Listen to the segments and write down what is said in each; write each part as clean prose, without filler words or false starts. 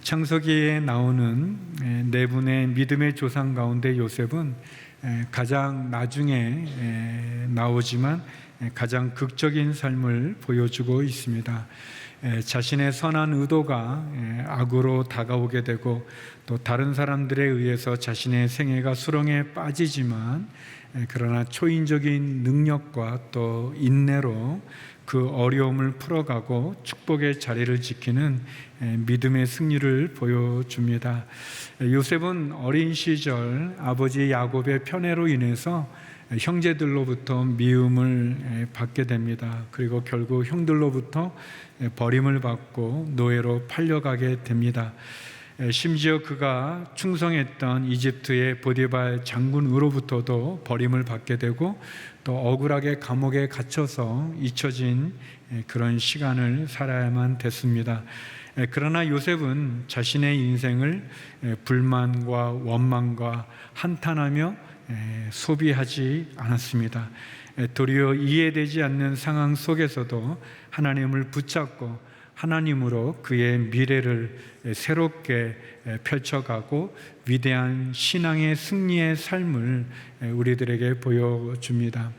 창세기에 나오는 네 분의 믿음의 조상 가운데 요셉은 가장 나중에 나오지만 가장 극적인 삶을 보여주고 있습니다. 자신의 선한 의도가 악으로 다가오게 되고 또 다른 사람들에 의해서 자신의 생애가 수렁에 빠지지만 그러나 초인적인 능력과 또 인내로 그 어려움을 풀어가고 축복의 자리를 지키는 믿음의 승리를 보여줍니다. 요셉은 어린 시절 아버지 야곱의 편애로 인해서 형제들로부터 미움을 받게 됩니다. 그리고 결국 형들로부터 버림을 받고 노예로 팔려가게 됩니다. 심지어 그가 충성했던 이집트의 보디발 장군으로부터도 버림을 받게 되고 또 억울하게 감옥에 갇혀서 잊혀진 그런 시간을 살아야만 됐습니다. 그러나 요셉은 자신의 인생을 불만과 원망과 한탄하며 소비하지 않았습니다. 도리어 이해되지 않는 상황 속에서도 하나님을 붙잡고 하나님으로 그의 미래를 새롭게 펼쳐가고 위대한 신앙의 승리의 삶을 우리들에게 보여줍니다.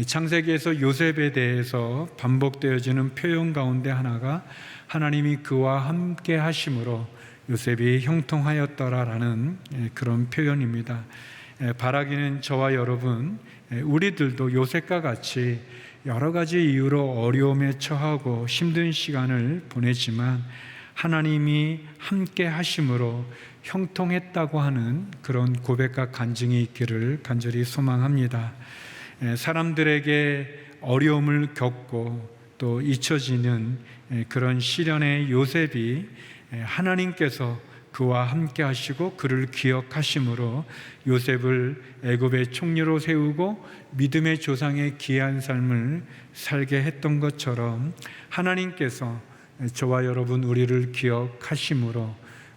창세기에서 요셉에 대해서 반복되어지는 표현 가운데 하나가 하나님이 그와 함께 하심으로 요셉이 형통하였더라라는 그런 표현입니다. 바라기는 저와 여러분, 우리들도 요셉과 같이 여러 가지 이유로 어려움에 처하고 힘든 시간을 보내지만 하나님이 함께 하심으로 형통했다고 하는 그런 고백과 간증이 있기를 간절히 소망합니다. 사람들에게 어려움을 겪고 또 잊혀지는 그런 시련의 요셉이 하나님께서 그와 함께 하시고 그를 기억하심으로 요셉을 애굽의 총리로 세우고 믿음의 조상의 귀한 삶을 살게 했던 것처럼 하나님께서 저와 여러분 우리를 기억하심으로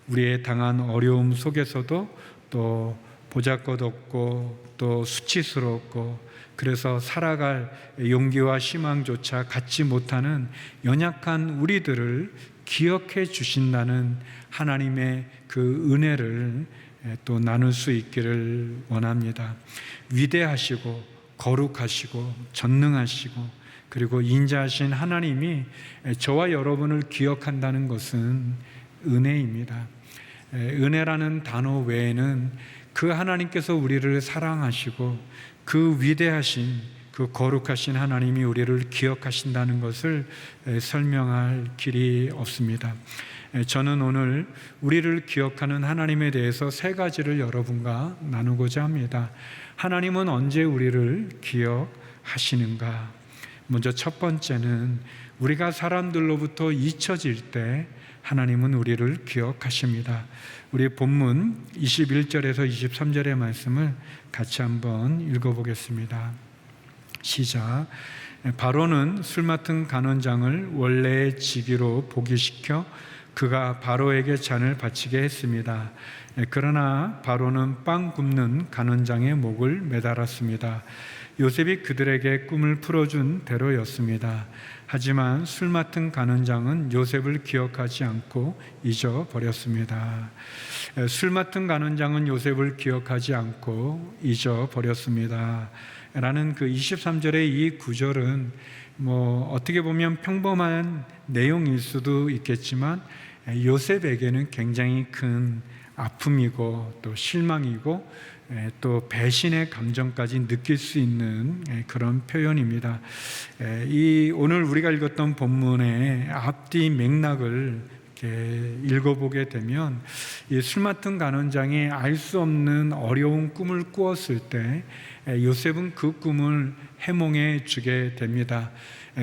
우리의 당한 어려움 속에서도 또 보잘것없고 또 수치스럽고 그래서 살아갈 용기와 희망조차 갖지 못하는 연약한 우리들을 기억해 주신다는 하나님의 그 은혜를 또 나눌 수 있기를 원합니다. 위대하시고 거룩하시고 전능하시고 그리고 인자하신 하나님이 저와 여러분을 기억한다는 것은 은혜입니다. 은혜라는 단어 외에는 그 하나님께서 우리를 사랑하시고 그 위대하신 그 거룩하신 하나님이 우리를 기억하신다는 것을 설명할 길이 없습니다. 저는 오늘 우리를 기억하는 하나님에 대해서 세 가지를 여러분과 나누고자 합니다. 하나님은 언제 우리를 기억하시는가? 먼저 첫 번째는 우리가 사람들로부터 잊혀질 때 하나님은 우리를 기억하십니다. 우리 본문 21절에서 23절의 말씀을 같이 한번 읽어보겠습니다. 시작. 바로는 술 맡은 간원장을 원래의 직위로 복위시켜 그가 바로에게 잔을 바치게 했습니다. 그러나 바로는 빵 굽는 간원장의 목을 매달았습니다. 요셉이 그들에게 꿈을 풀어준 대로였습니다. 하지만 술 맡은 간원장은 요셉을 기억하지 않고 잊어버렸습니다. 술 맡은 간원장은 요셉을 기억하지 않고 잊어버렸습니다. 라는 그 23절의 이 구절은 어떻게 보면 평범한 내용일 수도 있겠지만 요셉에게는 굉장히 큰 아픔이고 또 실망이고 또 배신의 감정까지 느낄 수 있는 그런 표현입니다. 오늘 우리가 읽었던 본문의 앞뒤 맥락을 이렇게 읽어보게 되면 이 술 맡은 간원장이 알 수 없는 어려운 꿈을 꾸었을 때 요셉은 그 꿈을 해몽해 주게 됩니다.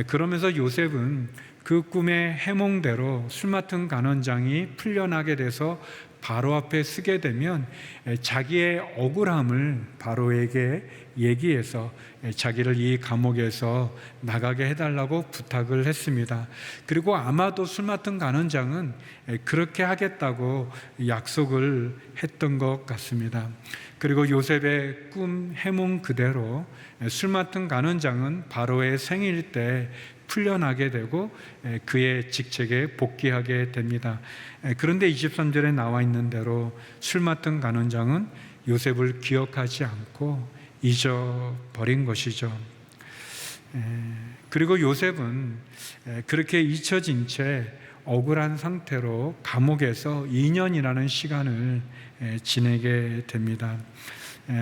그러면서 요셉은 그 꿈의 해몽대로 술 맡은 간원장이 풀려나게 돼서 바로 앞에 서게 되면 자기의 억울함을 바로에게 얘기해서 자기를 이 감옥에서 나가게 해달라고 부탁을 했습니다. 그리고 아마도 술 맡은 간원장은 그렇게 하겠다고 약속을 했던 것 같습니다. 그리고 요셉의 꿈 해몽 그대로 술 맡은 간원장은 바로의 생일 때 풀려나게 되고 그의 직책에 복귀하게 됩니다. 그런데 23절에 나와 있는 대로 술 맡은 간원장은 요셉을 기억하지 않고 잊어버린 것이죠. 그리고 요셉은 그렇게 잊혀진 채 억울한 상태로 감옥에서 2년이라는 시간을 지내게 됩니다.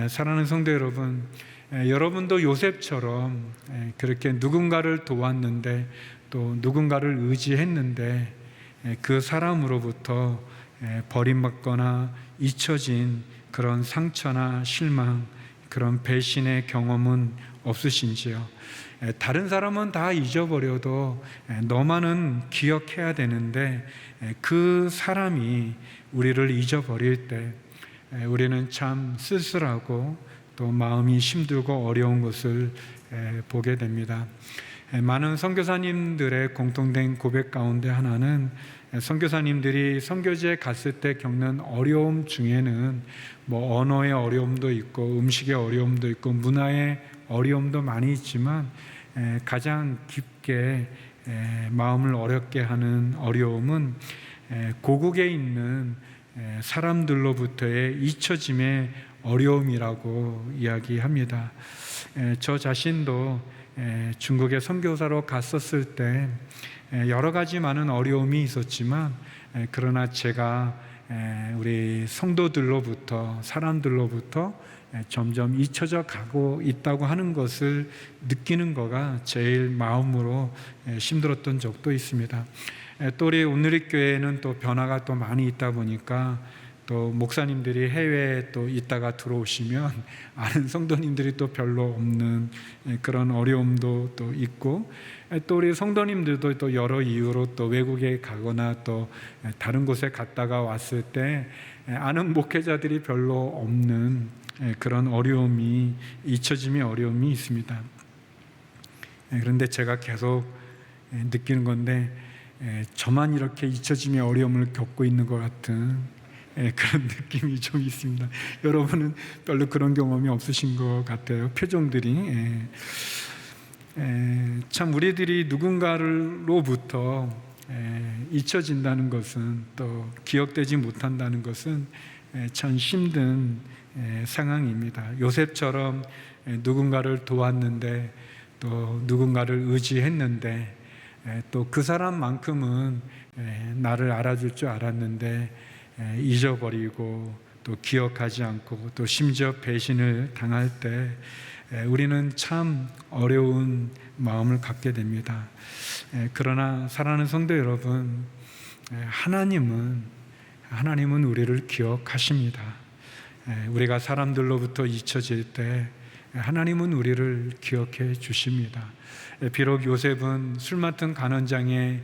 사랑하는 성도 여러분, 여러분도 요셉처럼 그렇게 누군가를 도왔는데 또 누군가를 의지했는데 그 사람으로부터 버림받거나 잊혀진 그런 상처나 실망, 그런 배신의 경험은 없으신지요? 다른 사람은 다 잊어버려도 너만은 기억해야 되는데 그 사람이 우리를 잊어버릴 때 우리는 참 쓸쓸하고 또 마음이 힘들고 어려운 것을 보게 됩니다. 많은 선교사님들의 공통된 고백 가운데 하나는 선교사님들이 선교지에 갔을 때 겪는 어려움 중에는 뭐 언어의 어려움도 있고 음식의 어려움도 있고 문화의 어려움도 많이 있지만 가장 깊게 마음을 어렵게 하는 어려움은 고국에 있는 사람들로부터의 잊혀짐의 어려움이라고 이야기합니다. 저 자신도 중국에 선교사로 갔었을 때 여러 가지 많은 어려움이 있었지만 그러나 제가 우리 성도들로부터 사람들로부터 점점 잊혀져 가고 있다고 하는 것을 느끼는 거가 제일 마음으로 힘들었던 적도 있습니다. 또 우리 오늘의 또 변화가 또 많이 있다 보니까 또 목사님들이 해외에 또 있다가 들어오시면 아는 성도님들이 또 별로 없는 그런 어려움도 또 있고, 또 우리 성도님들도 또 여러 이유로 또 외국에 가거나 또 다른 곳에 갔다가 왔을 때 아는 목회자들이 별로 없는 그런 어려움이, 잊혀짐의 어려움이 있습니다. 그런데 제가 계속 느끼는 건데 저만 이렇게 잊혀짐의 어려움을 겪고 있는 것 같은 그런 느낌이 좀 있습니다. 여러분은 별로 그런 경험이 없으신 것 같아요. 표정들이. 참 우리들이 누군가로부터 잊혀진다는 것은, 또 기억되지 못한다는 것은 참 힘든 상황입니다. 요셉처럼 누군가를 도왔는데 또 누군가를 의지했는데 또 그 사람만큼은 나를 알아줄 줄 알았는데 잊어버리고 또 기억하지 않고 또 심지어 배신을 당할 때 우리는 참 어려운 마음을 갖게 됩니다. 그러나 사랑하는 성도 여러분, 하나님은 우리를 기억하십니다. 우리가 사람들로부터 잊혀질 때 하나님은 우리를 기억해 주십니다. 비록 요셉은 술 맡은 간원장에게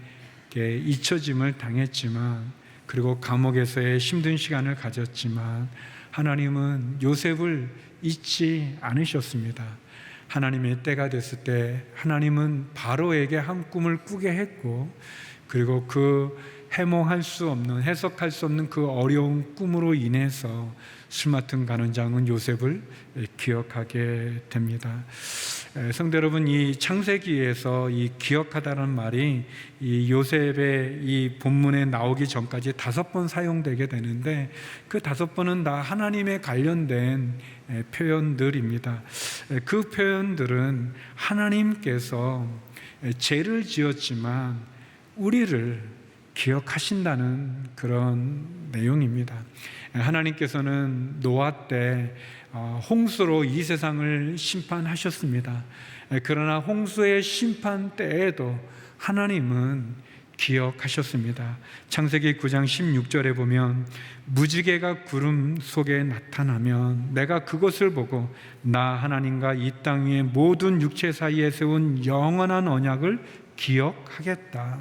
잊혀짐을 당했지만, 그리고 감옥에서의 힘든 시간을 가졌지만 하나님은 요셉을 잊지 않으셨습니다. 하나님의 때가 됐을 때 하나님은 바로에게 한 꿈을 꾸게 했고, 그리고 그 해몽할 수 없는, 해석할 수 없는 그 어려운 꿈으로 인해서 술 맡은 간원장은 요셉을 기억하게 됩니다. 성도 여러분, 이 창세기에서 이 기억하다라는 말이 이 요셉의 이 본문에 나오기 전까지 5번 사용되게 되는데, 그 5번은 다 하나님에 관련된 표현들입니다. 그 표현들은 하나님께서 죄를 지었지만 우리를 기억하신다는 그런 내용입니다. 하나님께서는 노아 때 홍수로 이 세상을 심판하셨습니다. 그러나 홍수의 심판 때에도 하나님은 기억하셨습니다. 창세기 9장 16절에 보면 무지개가 구름 속에 나타나면 내가 그것을 보고 나 하나님과 이 땅 위의 모든 육체 사이에 세운 영원한 언약을 기억하겠다.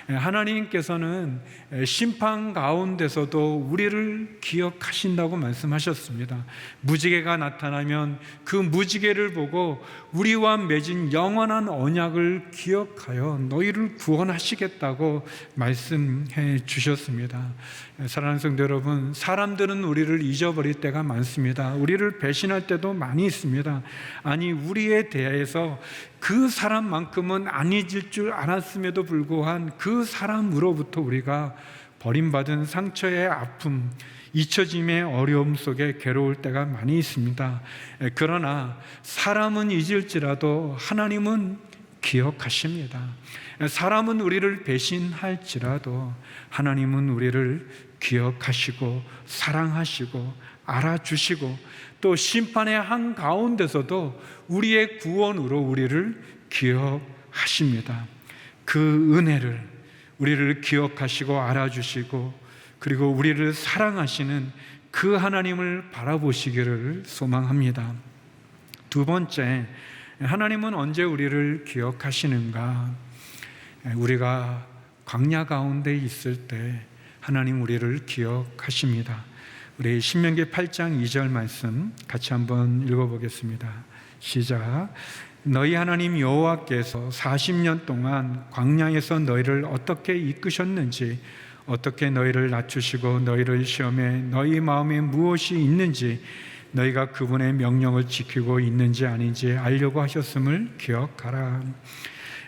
하나님께서는 심판 가운데서도 우리를 기억하신다고 말씀하셨습니다. 무지개가 나타나면 그 무지개를 보고 우리와 맺은 영원한 언약을 기억하여 너희를 구원하시겠다고 말씀해 주셨습니다. 사랑하는 성도 여러분, 사람들은 우리를 잊어버릴 때가 많습니다. 우리를 배신할 때도 많이 있습니다. 아니, 우리에 대해서 그 사람만큼은 안 잊을 줄 알았음에도 불구한 그 사람으로부터 우리가 버림받은 상처의 아픔, 잊혀짐의 어려움 속에 괴로울 때가 많이 있습니다. 그러나 사람은 잊을지라도 하나님은 기억하십니다. 사람은 우리를 배신할지라도 하나님은 우리를 기억하시고 사랑하시고 알아주시고 또 심판의 한가운데서도 우리의 구원으로 우리를 기억하십니다. 그 은혜를, 우리를 기억하시고 알아주시고 그리고 우리를 사랑하시는 그 하나님을 바라보시기를 소망합니다. 두 번째, 하나님은 언제 우리를 기억하시는가? 우리가 광야 가운데 있을 때 하나님 우리를 기억하십니다. 우리 신명기 8장 2절 말씀 같이 한번 읽어보겠습니다. 시작. 너희 하나님 여호와께서 40년 동안 광야에서 너희를 어떻게 이끄셨는지, 어떻게 너희를 낮추시고 너희를 시험해 너희 마음에 무엇이 있는지, 너희가 그분의 명령을 지키고 있는지 아닌지 알려고 하셨음을 기억하라.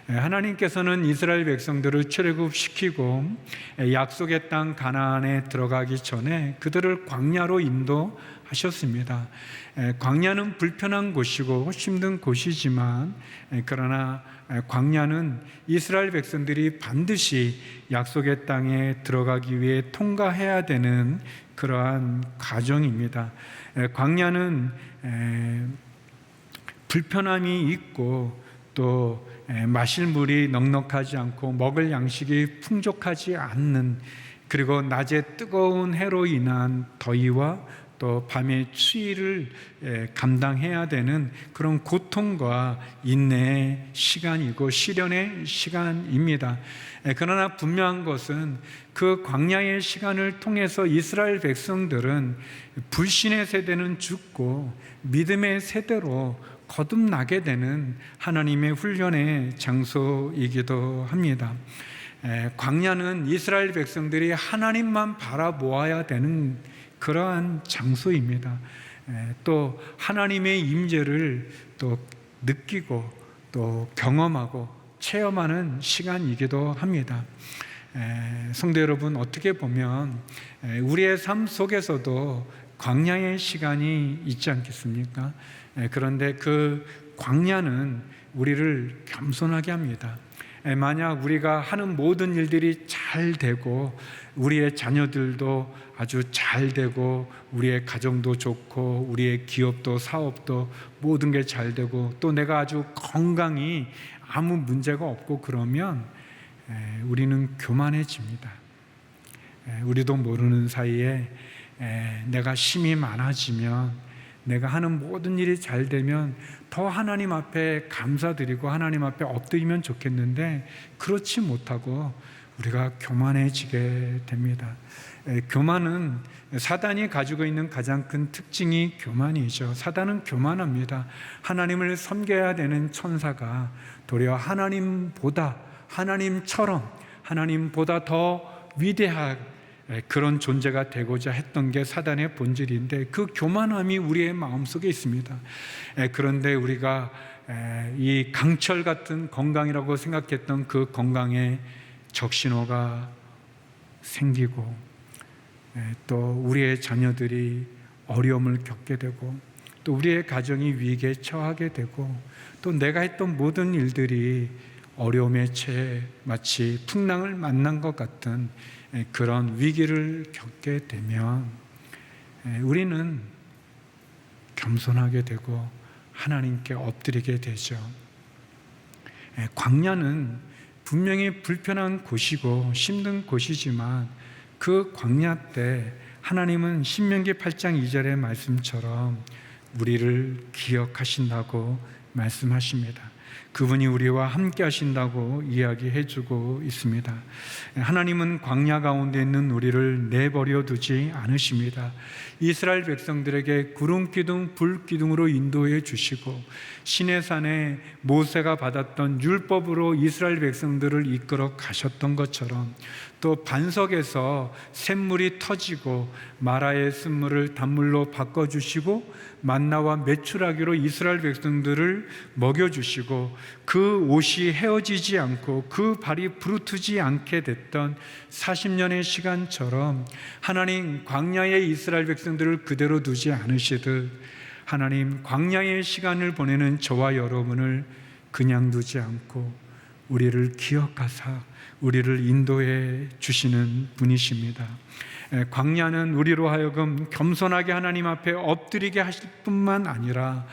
하나님께서는 이스라엘 백성들을 출애굽시키고 약속의 땅 가나안에 들어가기 전에 그들을 광야로 인도하셨습니다. 광야는 불편한 곳이고 힘든 곳이지만 그러나 광야는 이스라엘 백성들이 반드시 약속의 땅에 들어가기 위해 통과해야 되는 그러한 과정입니다. 광야는 불편함이 있고 또 마실 물이 넉넉하지 않고 먹을 양식이 풍족하지 않는, 그리고 낮에 뜨거운 해로 인한 더위와 또 밤의 추위를 감당해야 되는 그런 고통과 인내의 시간이고 시련의 시간입니다. 그러나 분명한 것은 그 광야의 시간을 통해서 이스라엘 백성들은 불신의 세대는 죽고 믿음의 세대로 거듭나게 되는 하나님의 훈련의 장소이기도 합니다. 광야는 이스라엘 백성들이 하나님만 바라보아야 되는 그러한 장소입니다. 또 하나님의 임재를 또 느끼고 또 경험하고 체험하는 시간이기도 합니다. 성도 여러분, 어떻게 보면 우리의 삶 속에서도 광야의 시간이 있지 않겠습니까? 그런데 그 광야는 우리를 겸손하게 합니다. 만약 우리가 하는 모든 일들이 잘 되고 우리의 자녀들도 아주 잘 되고 우리의 가정도 좋고 우리의 기업도 사업도 모든 게 잘 되고 또 내가 아주 건강히 아무 문제가 없고 그러면 우리는 교만해집니다. 우리도 모르는 사이에 내가 힘이 많아지면, 내가 하는 모든 일이 잘 되면 더 하나님 앞에 감사드리고 하나님 앞에 엎드리면 좋겠는데 그렇지 못하고 우리가 교만해지게 됩니다. 교만은 사단이 가지고 있는 가장 큰 특징이 교만이죠. 사단은 교만합니다. 하나님을 섬겨야 되는 천사가 도리어 하나님보다, 하나님처럼 하나님보다 더 위대한 그런 존재가 되고자 했던 게 사단의 본질인데 그 교만함이 우리의 마음속에 있습니다. 그런데 우리가 이 강철 같은 건강이라고 생각했던 그 건강에 적신호가 생기고 또 우리의 자녀들이 어려움을 겪게 되고 또 우리의 가정이 위기에 처하게 되고 또 내가 했던 모든 일들이 어려움에 처해 마치 풍랑을 만난 것 같은 그런 위기를 겪게 되면 우리는 겸손하게 되고 하나님께 엎드리게 되죠. 광야는 분명히 불편한 곳이고 힘든 곳이지만 그 광야 때 하나님은 신명기 8장 2절의 말씀처럼 우리를 기억하신다고 말씀하십니다. 그분이 우리와 함께 하신다고 이야기해 주고 있습니다. 하나님은 광야 가운데 있는 우리를 내버려 두지 않으십니다. 이스라엘 백성들에게 구름 기둥, 불 기둥으로 인도해 주시고 시내산에 모세가 받았던 율법으로 이스라엘 백성들을 이끌어 가셨던 것처럼 또 반석에서 샘물이 터지고 마라의 쓴물을 단물로 바꿔주시고 만나와 메추라기로 이스라엘 백성들을 먹여주시고 그 옷이 헤어지지 않고 그 발이 부르트지 않게 됐던 40년의 시간처럼 하나님 광야의 이스라엘 백성들을 그대로 두지 않으시듯 하나님 광야의 시간을 보내는 저와 여러분을 그냥 두지 않고 우리를 기억하사 우리를 인도해 주시는 분이십니다. 광야는 우리로 하여금 겸손하게 하나님 앞에 엎드리게 하실 뿐만 아니라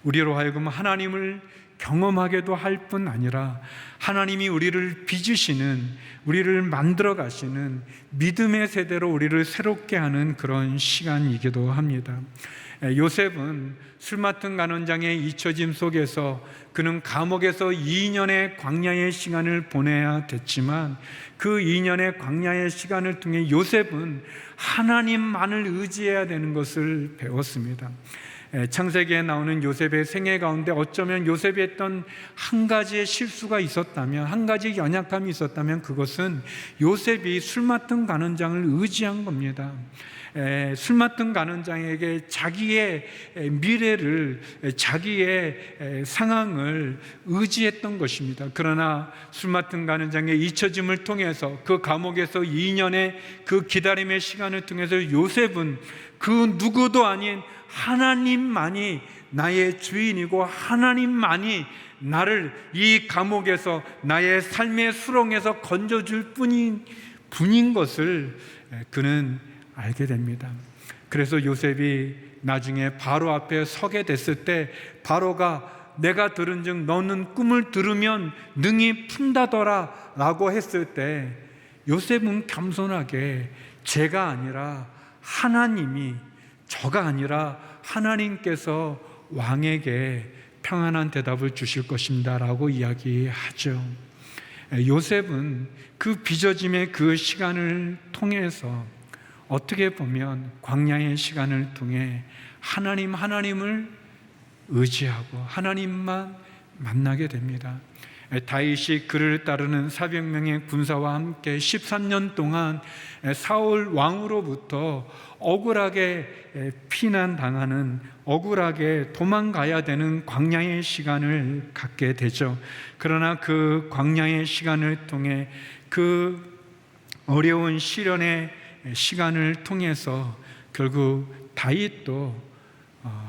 우리로 하여금 하나님을 경험하게도 할 뿐 아니라 하나님이 우리를 빚으시는, 우리를 만들어 가시는 믿음의 세대로 우리를 새롭게 하는 그런 시간이기도 합니다. 요셉은 술 맡은 간원장의 잊혀짐 속에서 그는 감옥에서 2년의 광야의 시간을 보내야 됐지만 그 2년의 광야의 시간을 통해 요셉은 하나님만을 의지해야 되는 것을 배웠습니다. 창세기에 나오는 요셉의 생애 가운데 어쩌면 요셉이 했던 한 가지의 실수가 있었다면, 한 가지 연약함이 있었다면 그것은 요셉이 술 맡은 간원장을 의지한 겁니다. 술 맡은 간원장에게 자기의 미래를, 자기의 상황을 의지했던 것입니다. 그러나 술 맡은 간원장의 잊혀짐을 통해서 그 감옥에서 2년의 그 기다림의 시간을 통해서 요셉은 그 누구도 아닌 하나님만이 나의 주인이고 하나님만이 나를 이 감옥에서 나의 삶의 수렁에서 건져줄 분인 것을 그는 알게 됩니다. 그래서 요셉이 나중에 바로 앞에 서게 됐을 때 바로가 내가 들은즉 너는 꿈을 들으면 능히 푼다더라 라고 했을 때 요셉은 겸손하게 제가 아니라 하나님이, 저가 아니라 하나님께서 왕에게 평안한 대답을 주실 것입니다 라고 이야기하죠. 요셉은 그 빚어짐의 그 시간을 통해서 어떻게 보면 광야의 시간을 통해 하나님을 의지하고 하나님만 만나게 됩니다. 다윗이 그를 따르는 400명의 군사와 함께 13년 동안 사울 왕으로부터 억울하게 피난당하는, 억울하게 도망가야 되는 광야의 시간을 갖게 되죠. 그러나 그 광야의 시간을 통해 그 어려운 시련의 시간을 통해서 결국 다윗도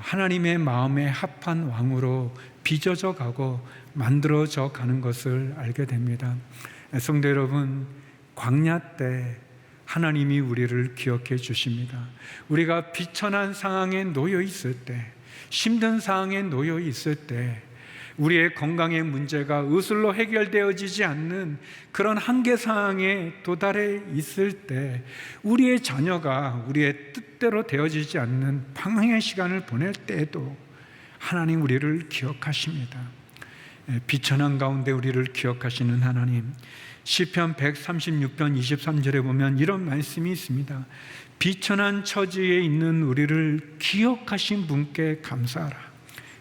하나님의 마음에 합한 왕으로 빚어져 가고 만들어져 가는 것을 알게 됩니다. 성도 여러분, 광야 때 하나님이 우리를 기억해 주십니다. 우리가 비천한 상황에 놓여 있을 때, 힘든 상황에 놓여 있을 때, 우리의 건강의 문제가 의술로 해결되어지지 않는 그런 한계 상황에 도달해 있을 때, 우리의 자녀가 우리의 뜻대로 되어지지 않는 방황의 시간을 보낼 때에도 하나님 우리를 기억하십니다. 비천한 가운데 우리를 기억하시는 하나님, 시편 136편 23절에 보면 이런 말씀이 있습니다. 비천한 처지에 있는 우리를 기억하신 분께 감사하라.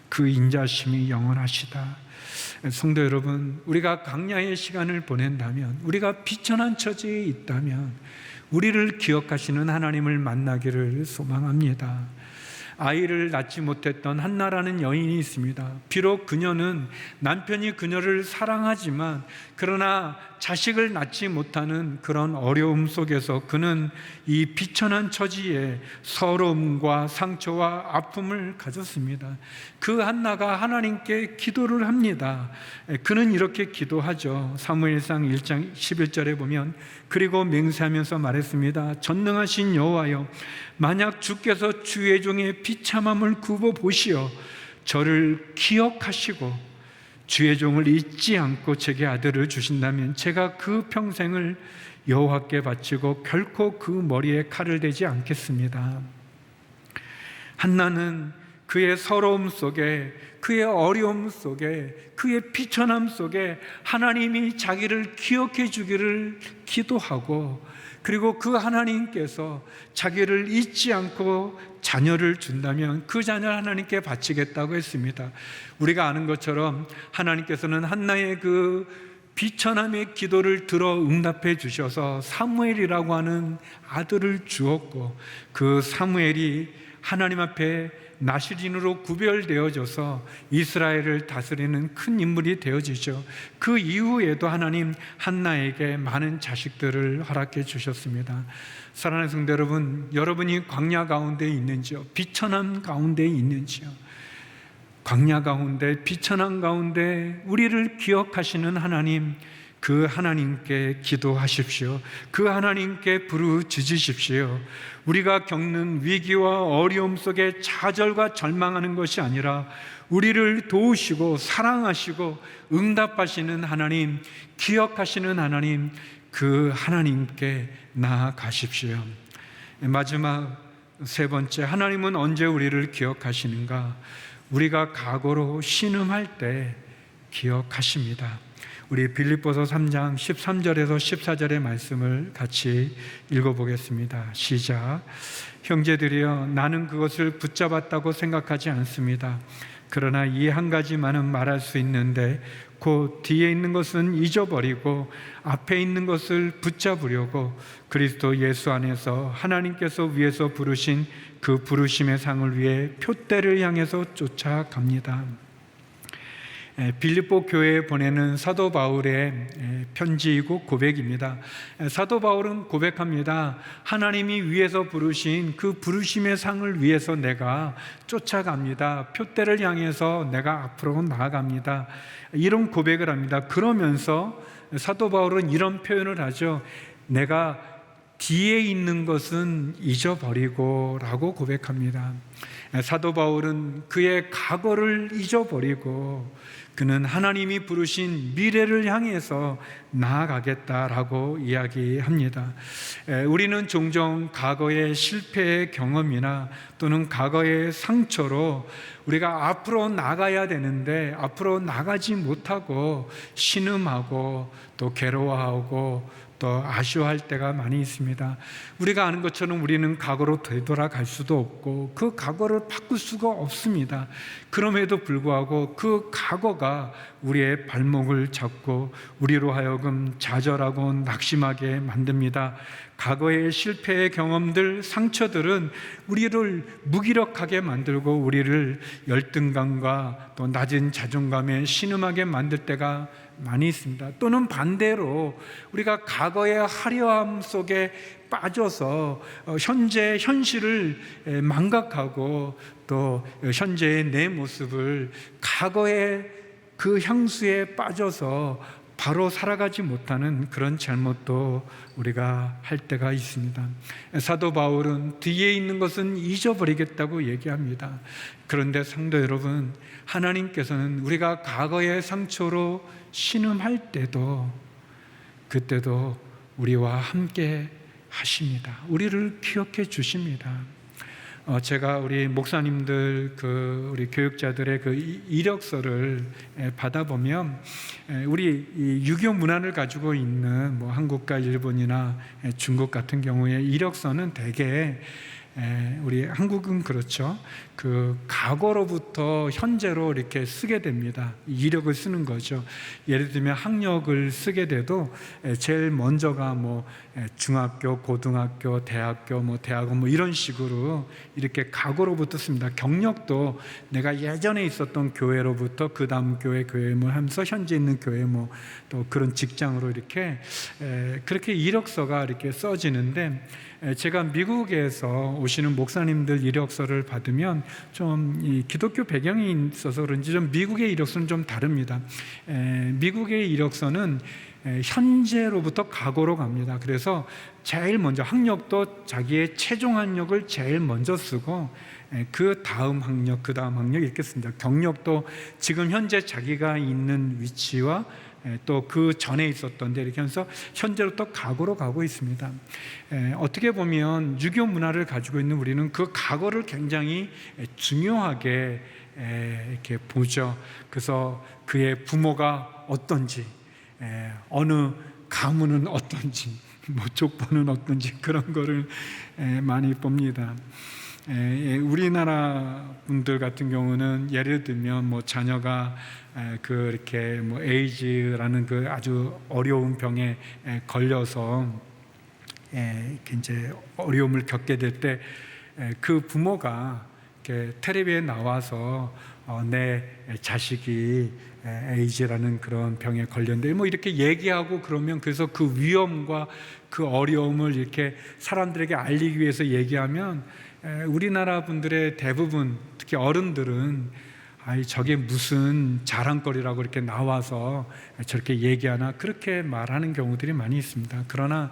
그 인자심이 영원하시다. 성도 여러분, 우리가 광야의 시간을 보낸다면, 우리가 비천한 처지에 있다면 우리를 기억하시는 하나님을 만나기를 소망합니다. 아이를 낳지 못했던 한나라는 여인이 있습니다. 비록 그녀는 남편이 그녀를 사랑하지만 그러나 자식을 낳지 못하는 그런 어려움 속에서 그는 이 비천한 처지에 서러움과 상처와 아픔을 가졌습니다. 그 한나가 하나님께 기도를 합니다. 그는 이렇게 기도하죠. 사무엘상 1장 11절에 보면 그리고 맹세하면서 말했습니다. 전능하신 여호와여, 만약 주께서 주의 종의 비참함을 굽어 보시어 저를 기억하시고 주의 종을 잊지 않고 제게 아들을 주신다면 제가 그 평생을 여호와께 바치고 결코 그 머리에 칼을 대지 않겠습니다. 한나는 그의 서러움 속에, 그의 어려움 속에, 그의 비천함 속에 하나님이 자기를 기억해 주기를 기도하고, 그리고 그 하나님께서 자기를 잊지 않고 자녀를 준다면 그 자녀를 하나님께 바치겠다고 했습니다. 우리가 아는 것처럼 하나님께서는 한나의 그 비천함의 기도를 들어 응답해 주셔서 사무엘이라고 하는 아들을 주었고, 그 사무엘이 하나님 앞에 나실인으로 구별되어져서 이스라엘을 다스리는 큰 인물이 되어지죠. 그 이후에도 하나님 한나에게 많은 자식들을 허락해 주셨습니다. 사랑하는 성도 여러분, 여러분이 광야 가운데 있는지요? 비천함 가운데 있는지요? 광야 가운데, 비천함 가운데 우리를 기억하시는 하나님, 그 하나님께 기도하십시오. 그 하나님께 부르짖으십시오. 우리가 겪는 위기와 어려움 속에 좌절과 절망하는 것이 아니라 우리를 도우시고 사랑하시고 응답하시는 하나님, 기억하시는 하나님, 그 하나님께 나아가십시오. 마지막 세 번째, 하나님은 언제 우리를 기억하시는가? 우리가 각오로 신음할 때 기억하십니다. 우리 빌립보서 3장 13절에서 14절의 말씀을 같이 읽어보겠습니다. 시작. 형제들이여, 나는 그것을 붙잡았다고 생각하지 않습니다. 그러나 이 한 가지만은 말할 수 있는데, 곧 뒤에 있는 것은 잊어버리고 앞에 있는 것을 붙잡으려고 그리스도 예수 안에서 하나님께서 위에서 부르신 그 부르심의 상을 위해 표대를 향해서 쫓아갑니다. 빌립보 교회에 보내는 사도 바울의 편지이고 고백입니다. 사도 바울은 고백합니다. 하나님이 위에서 부르신 그 부르심의 상을 위해서 내가 쫓아갑니다. 표대를 향해서 내가 앞으로 나아갑니다. 이런 고백을 합니다. 그러면서 사도 바울은 이런 표현을 하죠. 내가 뒤에 있는 것은 잊어버리고 라고 고백합니다. 사도 바울은 그의 과거를 잊어버리고 그는 하나님이 부르신 미래를 향해서 나아가겠다라고 이야기합니다. 우리는 종종 과거의 실패의 경험이나 또는 과거의 상처로 우리가 앞으로 나가야 되는데 앞으로 나가지 못하고 신음하고 또 괴로워하고 또 아쉬워할 때가 많이 있습니다. 우리가 아는 것처럼 우리는 과거로 되돌아갈 수도 없고 그 과거를 바꿀 수가 없습니다. 그럼에도 불구하고 그 과거가 우리의 발목을 잡고 우리로 하여금 좌절하고 낙심하게 만듭니다. 과거의 실패의 경험들, 상처들은 우리를 무기력하게 만들고 우리를 열등감과 또 낮은 자존감에 신음하게 만들 때가 많이 있습니다. 또는 반대로 우리가 과거의 화려함 속에 빠져서 현재 현실을 망각하고 또 현재의 내 모습을 과거의 그 향수에 빠져서 바로 살아가지 못하는 그런 잘못도 우리가 할 때가 있습니다. 사도 바울은 뒤에 있는 것은 잊어버리겠다고 얘기합니다. 그런데 성도 여러분, 하나님께서는 우리가 과거의 상처로 신음할 때도 그때도 우리와 함께 하십니다. 우리를 기억해 주십니다. 제가 우리 목사님들 우리 교육자들의 그 이력서를 받아보면 우리 유교 문화를 가지고 있는 뭐 한국과 일본이나 중국 같은 경우에 이력서는 대개 우리 한국은 그렇죠. 그 과거로부터 현재로 이렇게 쓰게 됩니다. 이력을 쓰는 거죠. 예를 들면 학력을 쓰게 돼도 제일 먼저가 뭐 중학교, 고등학교, 대학교, 뭐 대학원 뭐 이런 식으로 이렇게 과거로부터 씁니다. 경력도 내가 예전에 있었던 교회로부터 그 다음 교회 뭐 하면서 현재 있는 교회 뭐 또 그런 직장으로 이렇게 그렇게 이력서가 이렇게 써지는데, 제가 미국에서 오시는 목사님들 이력서를 받으면 좀 이 기독교 배경이 있어서 그런지 좀 미국의 이력서는 좀 다릅니다. 미국의 이력서는 현재로부터 과거로 갑니다. 그래서 제일 먼저 학력도 자기의 최종 학력을 제일 먼저 쓰고 그 다음 학력, 그 다음 학력 이렇게 씁니다. 경력도 지금 현재 자기가 있는 위치와 또 그 전에 있었던 데 이렇게 하면서 현재로부터 과거로 가고 있습니다. 어떻게 보면 유교 문화를 가지고 있는 우리는 그 과거를 굉장히 중요하게 이렇게 보죠. 그래서 그의 부모가 어떤지, 어느 가문은 어떤지, 뭐 족보는 어떤지 그런 거를 많이 봅니다. 우리나라 분들 같은 경우는 예를 들면 뭐 자녀가 이렇게 뭐 에이즈라는 그 아주 어려운 병에 걸려서 이렇게 이제 어려움을 겪게 될 때 그 부모가 이렇게 텔레비에 나와서 내 자식이 에이즈라는 그런 병에 걸렸는데 뭐 이렇게 얘기하고 그러면 그래서 그 위험과 그 어려움을 이렇게 사람들에게 알리기 위해서 얘기하면 우리나라 분들의 대부분 특히 어른들은 저게 무슨 자랑거리라고 이렇게 나와서 저렇게 얘기하나 그렇게 말하는 경우들이 많이 있습니다. 그러나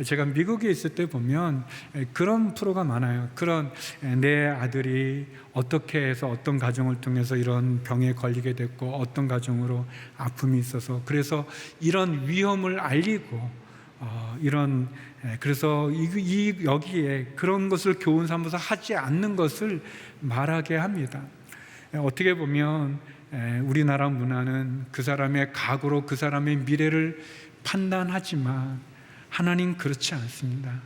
제가 미국에 있을 때 보면 그런 프로가 많아요. 그런 내 아들이 어떻게 해서 어떤 가정을 통해서 이런 병에 걸리게 됐고 어떤 가정으로 아픔이 있어서 그래서 이런 위험을 알리고 그래서 여기에 그런 것을 교훈 삼아서 하지 않는 것을 말하게 합니다. 어떻게 보면 우리나라 문화는 그 사람의 각오로 그 사람의 미래를 판단하지만 하나님 그렇지 않습니다.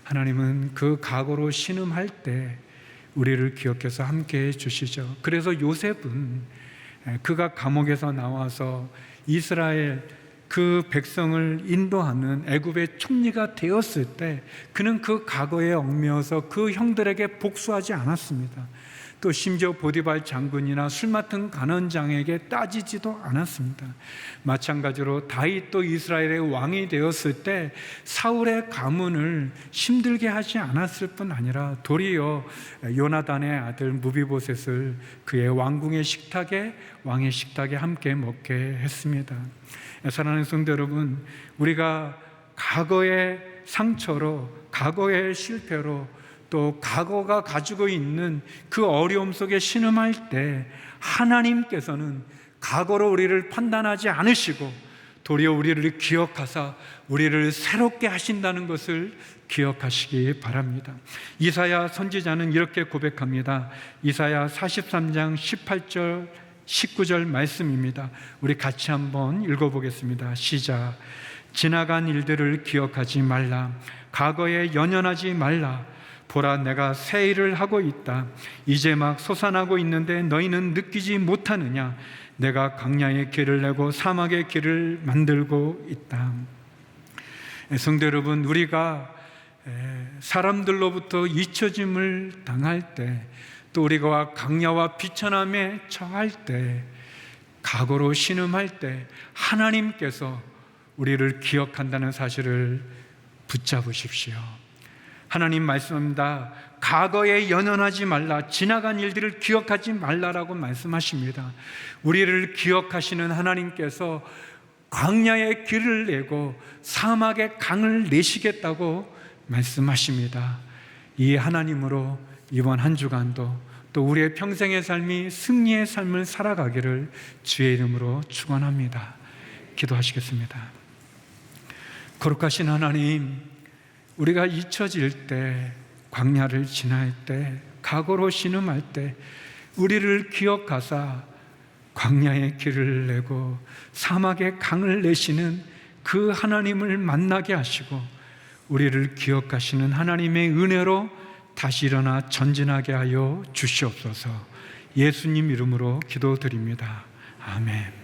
하나님은 그 각오로 신음할 때 우리를 기억해서 함께 해주시죠. 그래서 요셉은 그가 감옥에서 나와서 이스라엘 그 백성을 인도하는 애굽의 총리가 되었을 때 그는 그 각오에 얽매여서 그 형들에게 복수하지 않았습니다. 또 심지어 보디발 장군이나 술 맡은 간원장에게 따지지도 않았습니다. 마찬가지로 다윗도 이스라엘의 왕이 되었을 때 사울의 가문을 힘들게 하지 않았을 뿐 아니라 도리어 요나단의 아들 무비보셋을 그의 왕궁의 식탁에 왕의 식탁에 함께 먹게 했습니다. 사랑하는 성도 여러분, 우리가 과거의 상처로 과거의 실패로 또 과거가 가지고 있는 그 어려움 속에 신음할 때 하나님께서는 과거로 우리를 판단하지 않으시고 도리어 우리를 기억하사 우리를 새롭게 하신다는 것을 기억하시기 바랍니다. 이사야 선지자는 이렇게 고백합니다. 이사야 43장 18절 19절 말씀입니다. 우리 같이 한번 읽어보겠습니다. 시작. 지나간 일들을 기억하지 말라. 과거에 연연하지 말라. 보라, 내가 새 일을 하고 있다. 이제 막 솟아나고 있는데 너희는 느끼지 못하느냐? 내가 광야의 길을 내고 사막의 길을 만들고 있다. 성도 여러분, 우리가 사람들로부터 잊혀짐을 당할 때, 또 우리가 광야와 비천함에 처할 때, 각오로 신음할 때 하나님께서 우리를 기억한다는 사실을 붙잡으십시오. 하나님 말씀합니다. 과거에 연연하지 말라. 지나간 일들을 기억하지 말라라고 말씀하십니다. 우리를 기억하시는 하나님께서 광야의 길을 내고 사막의 강을 내시겠다고 말씀하십니다. 이 하나님으로 이번 한 주간도 또 우리의 평생의 삶이 승리의 삶을 살아가기를 주의 이름으로 축원합니다. 기도하시겠습니다. 거룩하신 하나님, 우리가 잊혀질 때, 광야를 지날 때, 각오로 신음할 때 우리를 기억하사 광야의 길을 내고 사막의 강을 내시는 그 하나님을 만나게 하시고 우리를 기억하시는 하나님의 은혜로 다시 일어나 전진하게 하여 주시옵소서. 예수님 이름으로 기도드립니다. 아멘.